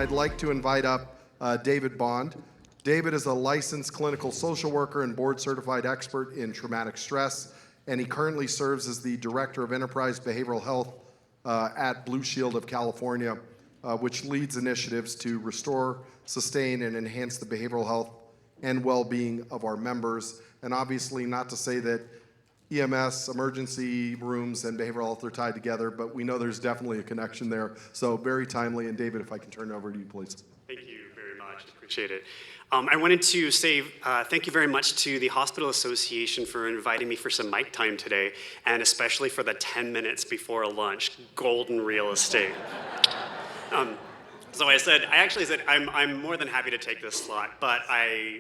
I'd like to invite up David Bond. David is a licensed clinical social worker and board-certified expert in traumatic stress, and he currently serves as the Director of Enterprise Behavioral Health at Blue Shield of California, which leads initiatives to restore, sustain, and enhance the behavioral health and well-being of our members. And obviously, not to say that EMS, emergency rooms, and behavioral health are tied together, but we know there's definitely a connection there. So very timely. And David, if I can turn it over to you, please. Thank you very much. Appreciate it. I wanted to say thank you very much to the Hospital Association for inviting me for some mic time today, and especially for the 10 minutes before lunch. Golden real estate. So I actually said, I'm more than happy to take this slot, but I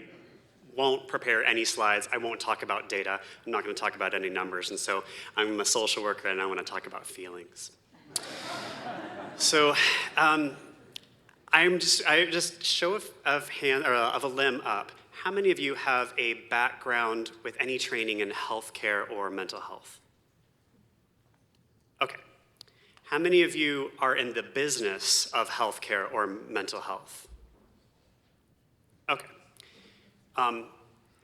won't prepare any slides. I won't talk about data. I'm not going to talk about any numbers. And so I'm a social worker, and I want to talk about feelings. So just show of hand or of a limb up. How many of you have a background with any training in healthcare or mental health? Okay. How many of you are in the business of healthcare or mental health? Okay.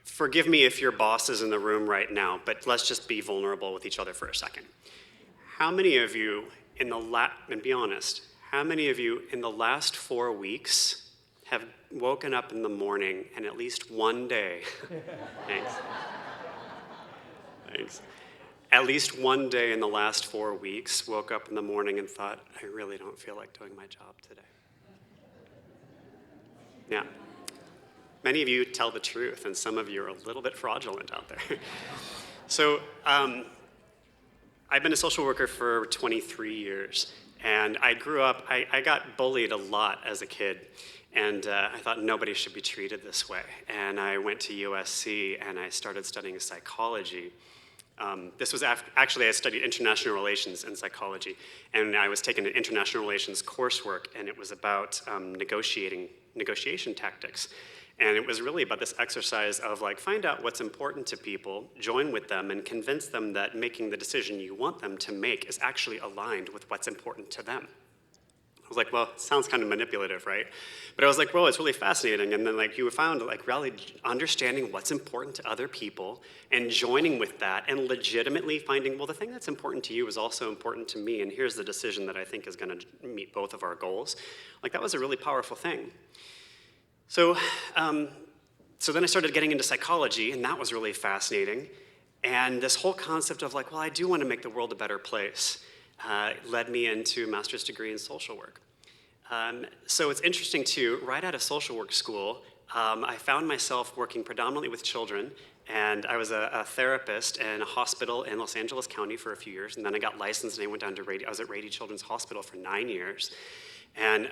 Forgive me if your boss is in the room right now, but let's just be vulnerable with each other for a second. How many of you and be honest, how many of you in the last 4 weeks have woken up in the morning and at least one day, thanks. At least one day in the last 4 weeks woke up in the morning and thought, I really don't feel like doing my job today. Yeah. Many of you tell the truth, and some of you are a little bit fraudulent out there. So I've been a social worker for 23 years, and I grew up, I got bullied a lot as a kid, and I thought nobody should be treated this way. And I went to USC, and I started studying psychology. This was actually, I studied international relations and psychology, and I was taking an international relations coursework, and it was about negotiation tactics. And it was really about this exercise of find out what's important to people, join with them, and convince them that making the decision you want them to make is actually aligned with what's important to them. I was like, well, it sounds kind of manipulative, right? But I was like, well, it's really fascinating. And then you found really understanding what's important to other people and joining with that and legitimately finding, well, the thing that's important to you is also important to me, and here's the decision that I think is going to meet both of our goals. That was a really powerful thing. So then I started getting into psychology, and that was really fascinating. And this whole concept of well, I do want to make the world a better place led me into a master's degree in social work. So it's interesting too, right out of social work school, I found myself working predominantly with children, and I was a therapist in a hospital in Los Angeles County for a few years, and then I got licensed and I went down to Rady. I was at Rady Children's Hospital for 9 years. And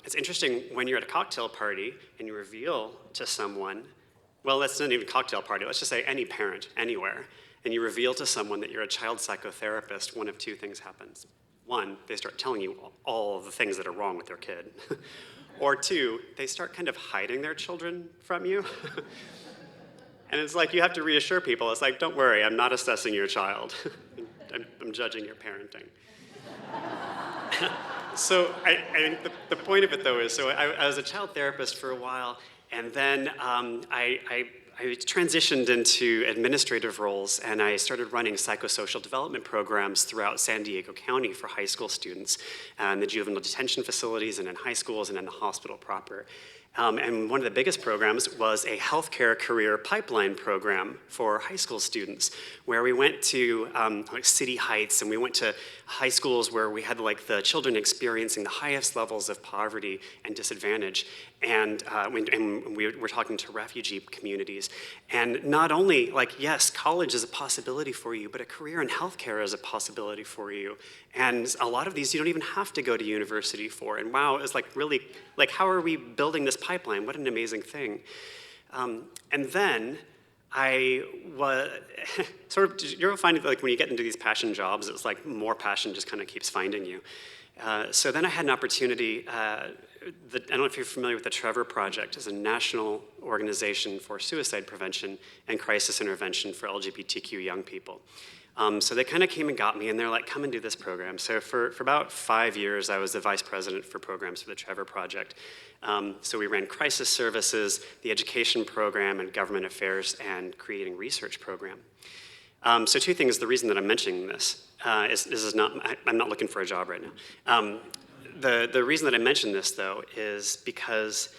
it's interesting when you're at a cocktail party and you reveal to someone, well, that's not even a cocktail party, let's just say any parent, anywhere, and you reveal to someone that you're a child psychotherapist, one of two things happens. One, they start telling you all the things that are wrong with their kid. Or two, they start kind of hiding their children from you. And it's you have to reassure people. It's don't worry, I'm not assessing your child. I'm judging your parenting. So I think the point of it, though, is so I was a child therapist for a while, and then I transitioned into administrative roles, and I started running psychosocial development programs throughout San Diego County for high school students, in the juvenile detention facilities and in high schools and in the hospital proper. And one of the biggest programs was a healthcare career pipeline program for high school students, where we went to City Heights, and we went to high schools where we had the children experiencing the highest levels of poverty and disadvantage, and we were talking to refugee communities. And not only yes, college is a possibility for you, but a career in healthcare is a possibility for you. And a lot of these you don't even have to go to university for. And wow, it's really how are we building this pipeline? What an amazing thing. And then I was you'll find when you get into these passion jobs, it's more passion just kind of keeps finding you. So then I had an opportunity, I don't know if you're familiar with the Trevor Project. It's a national organization for suicide prevention and crisis intervention for LGBTQ young people. So they kind of came and got me, and they're like, come and do this program. So for about 5 years, I was the vice president for programs for the Trevor Project. So we ran crisis services, the education program, and government affairs, and creating research program. So two things, the reason that I'm mentioning this is not, I'm not looking for a job right now. The reason that I mention this, though, is because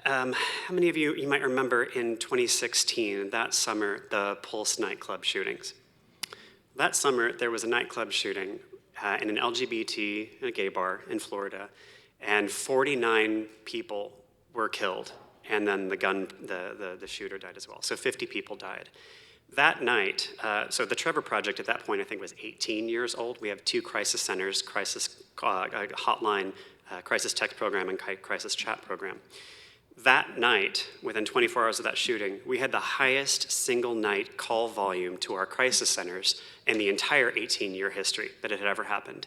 how many of you might remember in 2016, that summer, the Pulse nightclub shootings? That summer, there was a nightclub shooting in an LGBT in a gay bar in Florida, and 49 people were killed, and then the shooter died as well. So 50 people died. That night, so the Trevor Project at that point I think was 18 years old. We have 2 crisis centers, crisis hotline, crisis text program, and crisis chat program. That night, within 24 hours of that shooting, we had the highest single night call volume to our crisis centers in the entire 18-year history that it had ever happened.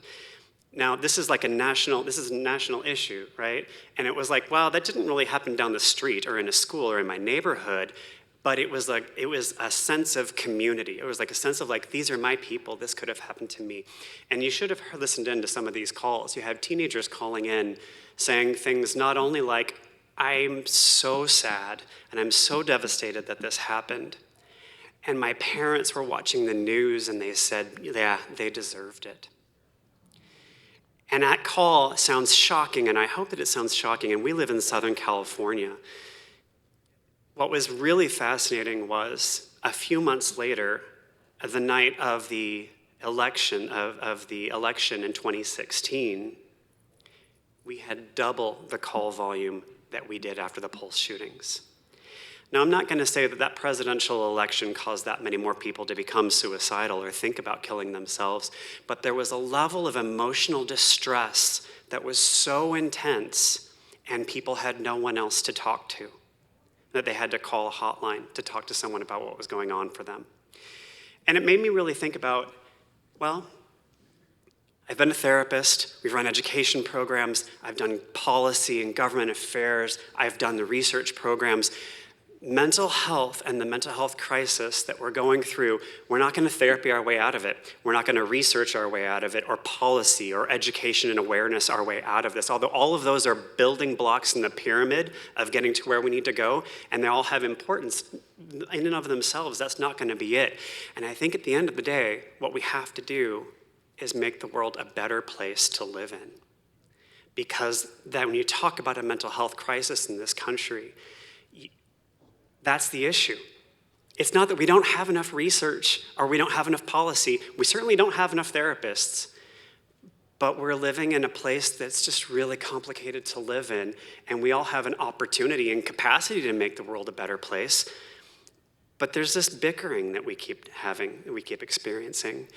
Now, this is a national issue, right? And it was like, wow, that didn't really happen down the street or in a school or in my neighborhood, but it was a sense of community. It was like a sense of like, these are my people, this could have happened to me. And you should have listened in to some of these calls. You had teenagers calling in saying things not only like, I'm so sad and I'm so devastated that this happened. And my parents were watching the news and they said, yeah, they deserved it. And that call sounds shocking, and I hope that it sounds shocking, and we live in Southern California. What was really fascinating was a few months later, the night of the election in 2016, we had double the call volume that we did after the Pulse shootings. Now, I'm not going to say that that presidential election caused that many more people to become suicidal or think about killing themselves, but there was a level of emotional distress that was so intense, and people had no one else to talk to, that they had to call a hotline to talk to someone about what was going on for them. And it made me really think about, well, I've been a therapist, we've run education programs, I've done policy and government affairs, I've done the research programs. Mental health and the mental health crisis that we're going through, we're not going to therapy our way out of it. We're not going to research our way out of it, or policy or education and awareness our way out of this. Although all of those are building blocks in the pyramid of getting to where we need to go, and they all have importance in and of themselves, that's not going to be it. And I think at the end of the day, what we have to do is make the world a better place to live in. Because that when you talk about a mental health crisis in this country, that's the issue. It's not that we don't have enough research or we don't have enough policy. We certainly don't have enough therapists, but we're living in a place that's just really complicated to live in, and we all have an opportunity and capacity to make the world a better place. But there's this bickering that we keep having, that we keep experiencing.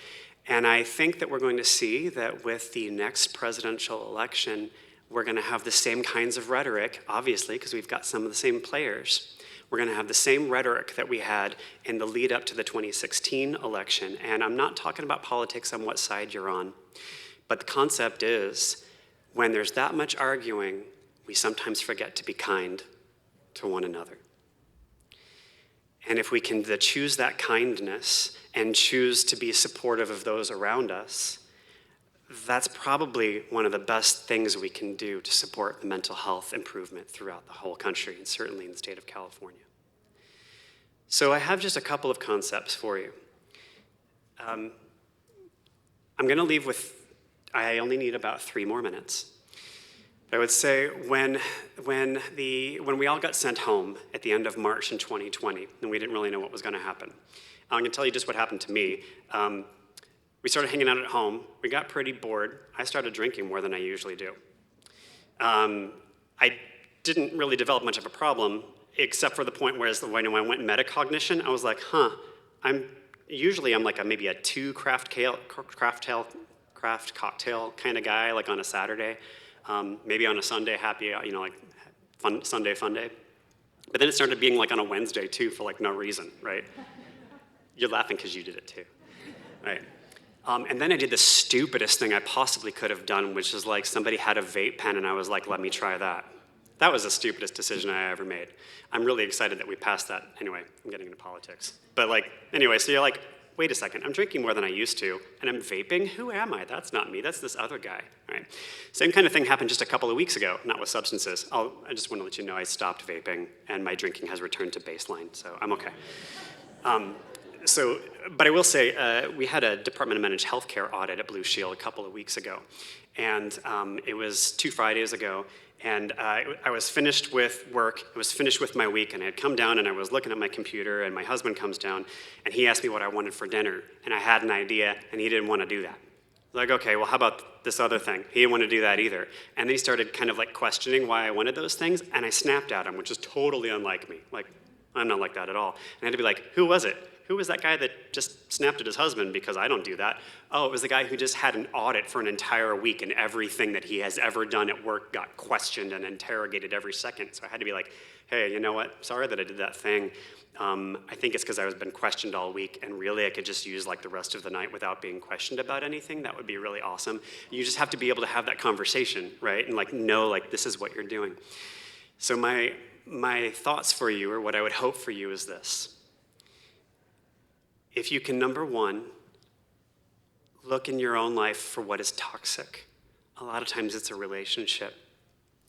And I think that we're going to see that with the next presidential election, we're going to have the same kinds of rhetoric, obviously, because we've got some of the same players. We're going to have the same rhetoric that we had in the lead up to the 2016 election. And I'm not talking about politics on what side you're on, but the concept is when there's that much arguing, we sometimes forget to be kind to one another. And if we can choose that kindness and choose to be supportive of those around us, that's probably one of the best things we can do to support the mental health improvement throughout the whole country, and certainly in the state of California. So I have just a couple of concepts for you. I'm going to leave with, I only need about 3 more minutes. I would say when we all got sent home at the end of March in 2020, and we didn't really know what was going to happen, I'm going to tell you just what happened to me. We started hanging out at home. We got pretty bored. I started drinking more than I usually do. I didn't really develop much of a problem, except for the point where when I went metacognition, I was like, I'm like maybe a 2 craft cocktail kind of guy, like on a Saturday, maybe on a Sunday, Sunday fun day. But then it started being like on a Wednesday too, for like no reason, right? You're laughing because you did it too, right? And then I did the stupidest thing I possibly could have done, which is like somebody had a vape pen and I was like, let me try that. That was the stupidest decision I ever made. I'm really excited that we passed that. Anyway, I'm getting into politics. But anyway, so you're like, wait a second, I'm drinking more than I used to, and I'm vaping? Who am I? That's not me, that's this other guy, right? Same kind of thing happened just a couple of weeks ago, not with substances. I just want to let you know I stopped vaping, and my drinking has returned to baseline, so I'm okay. But I will say, we had a Department of Managed Healthcare audit at Blue Shield a couple of weeks ago, and it was 2 Fridays ago, and I was finished with work, I was finished with my week, and I had come down and I was looking at my computer, and my husband comes down, and he asked me what I wanted for dinner, and I had an idea, and he didn't want to do that. Like, okay, well, how about this other thing? He didn't want to do that either. And then he started kind of like questioning why I wanted those things, and I snapped at him, which is totally unlike me. Like, I'm not like that at all. And I had to be like, who was it? Who was that guy that just snapped at his husband? Because I don't do that. Oh, it was the guy who just had an audit for an entire week, and everything that he has ever done at work got questioned and interrogated every second. So I had to be like, hey, you know what? Sorry that I did that thing. I think it's because I was been questioned all week, and really I could just use like the rest of the night without being questioned about anything. That would be really awesome. You just have to be able to have that conversation, right? And like know like this is what you're doing. So my thoughts for you, or what I would hope for you, is this. If you can, number one, look in your own life for what is toxic. A lot of times it's a relationship.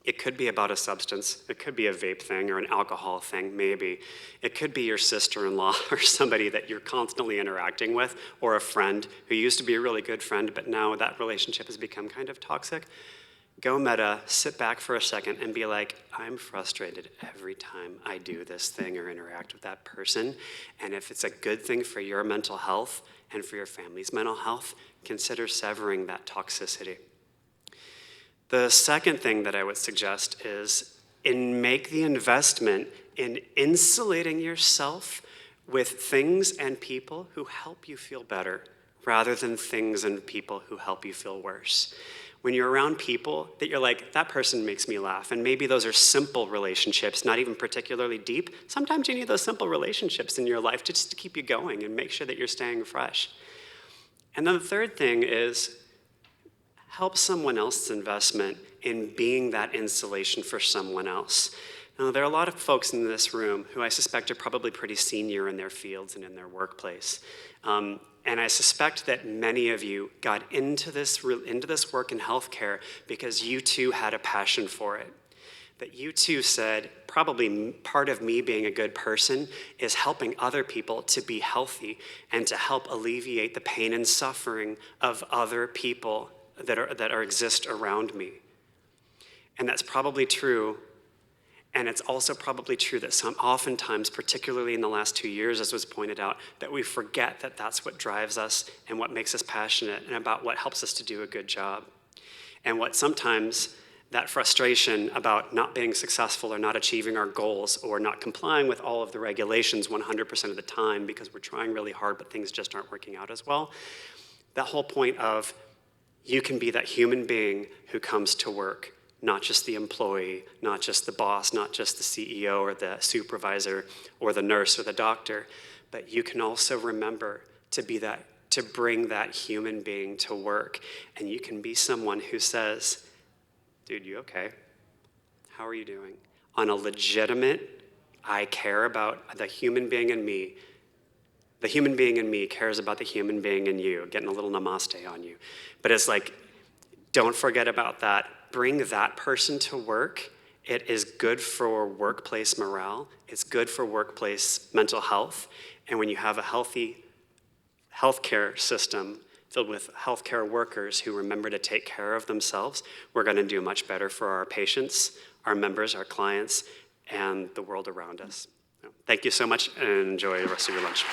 It could be about a substance. It could be a vape thing or an alcohol thing, maybe. It could be your sister-in-law or somebody that you're constantly interacting with, or a friend who used to be a really good friend, but now that relationship has become kind of toxic. Go meta, sit back for a second and be like, I'm frustrated every time I do this thing or interact with that person. And if it's a good thing for your mental health and for your family's mental health, consider severing that toxicity. The second thing that I would suggest is make the investment in insulating yourself with things and people who help you feel better, rather than things and people who help you feel worse. When you're around people that you're like, that person makes me laugh, and maybe those are simple relationships, not even particularly deep, sometimes you need those simple relationships in your life just to keep you going and make sure that you're staying fresh. And then the third thing is help someone else's investment in being that insulation for someone else. Now, there are a lot of folks in this room who I suspect are probably pretty senior in their fields and in their workplace. And I suspect that many of you got into this work in healthcare because you too had a passion for it. That you too said, probably part of me being a good person is helping other people to be healthy and to help alleviate the pain and suffering of other people that exist around me. And that's probably true. And it's also probably true that oftentimes, particularly in the last 2 years, as was pointed out, that we forget that that's what drives us and what makes us passionate and about what helps us to do a good job. And what sometimes that frustration about not being successful or not achieving our goals or not complying with all of the regulations 100% of the time because we're trying really hard but things just aren't working out as well, that whole point of you can be that human being who comes to work, not just the employee, not just the boss, not just the CEO or the supervisor or the nurse or the doctor, but you can also remember to bring that human being to work. And you can be someone who says, dude, you okay? How are you doing? On a legitimate, I care about the human being in me. The human being in me cares about the human being in you, getting a little namaste on you. But it's like, don't forget about that. Bring that person to work. It is good for workplace morale. It's good for workplace mental health. And when you have a healthy healthcare system filled with healthcare workers who remember to take care of themselves, we're going to do much better for our patients, our members, our clients, and the world around us. Thank you so much, and enjoy the rest of your lunch.